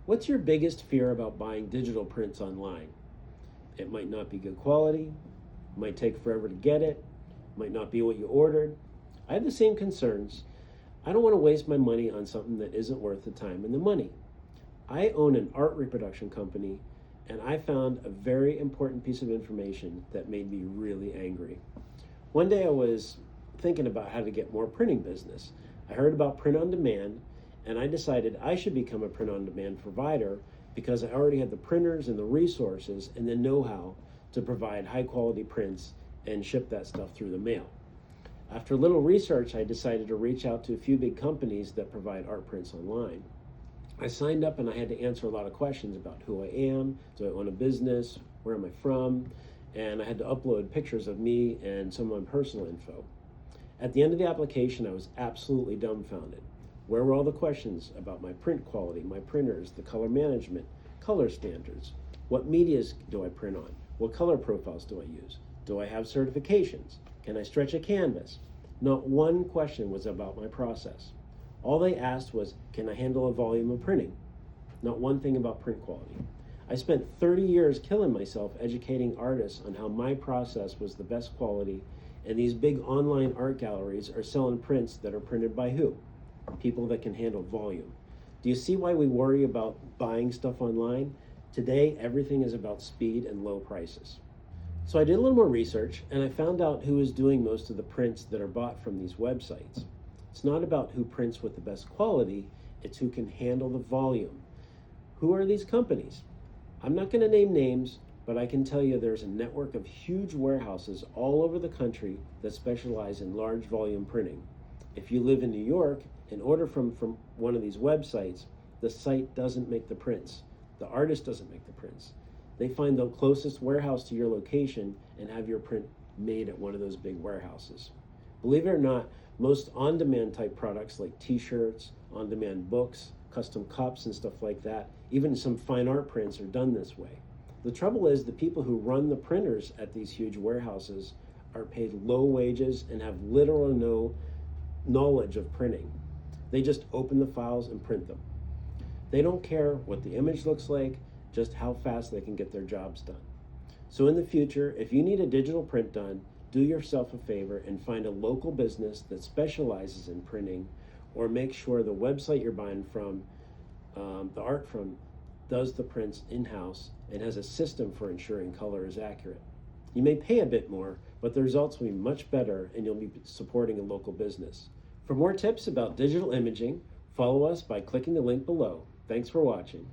What's your biggest fear about buying digital prints online? It might not be good quality, might take forever to get it, might not be what you ordered. I have the same concerns. I don't want to waste my money on something that isn't worth the time and the money. I own an art reproduction company, and I found a very important piece of information that made me really angry. One day I was thinking about how to get more printing business. I heard about print on demand, and I decided I should become a print on demand provider because I already had the printers and the resources and the know-how to provide high quality prints and ship that stuff through the mail. After a little research, I decided to reach out to a few big companies that provide art prints online. I signed up and I had to answer a lot of questions about who I am, do I own a business, where am I from, and I had to upload pictures of me and some of my personal info. At the end of the application, I was absolutely dumbfounded. Where were all the questions about my print quality, my printers, the color management, color standards? What medias do I print on? What color profiles do I use? Do I have certifications? Can I stretch a canvas? Not one question was about my process. All they asked was, can I handle a volume of printing? Not one thing about print quality. I spent 30 years killing myself educating artists on how my process was the best quality, and these big online art galleries are selling prints that are printed by who? People that can handle volume. Do you see why we worry about buying stuff online? Today, everything is about speed and low prices. So I did a little more research and I found out who is doing most of the prints that are bought from these websites. It's not about who prints with the best quality, it's who can handle the volume. Who are these companies? I'm not going to name names, but I can tell you there's a network of huge warehouses all over the country that specialize in large volume printing. If you live in New York and order from one of these websites, the site doesn't make the prints. The artist doesn't make the prints. They find the closest warehouse to your location and have your print made at one of those big warehouses. Believe it or not, most on-demand type products like t-shirts, on-demand books, custom cups and stuff like that, even some fine art prints are done this way. The trouble is the people who run the printers at these huge warehouses are paid low wages and have little or no knowledge of printing. They just open the files and print them. They don't care what the image looks like, just how fast they can get their jobs done. So in the future, if you need a digital print done, do yourself a favor and find a local business that specializes in printing, or make sure the website you're buying from, the art from, does the prints in-house and has a system for ensuring color is accurate. You may pay a bit more, but the results will be much better and you'll be supporting a local business. For more tips about digital imaging, follow us by clicking the link below. Thanks for watching.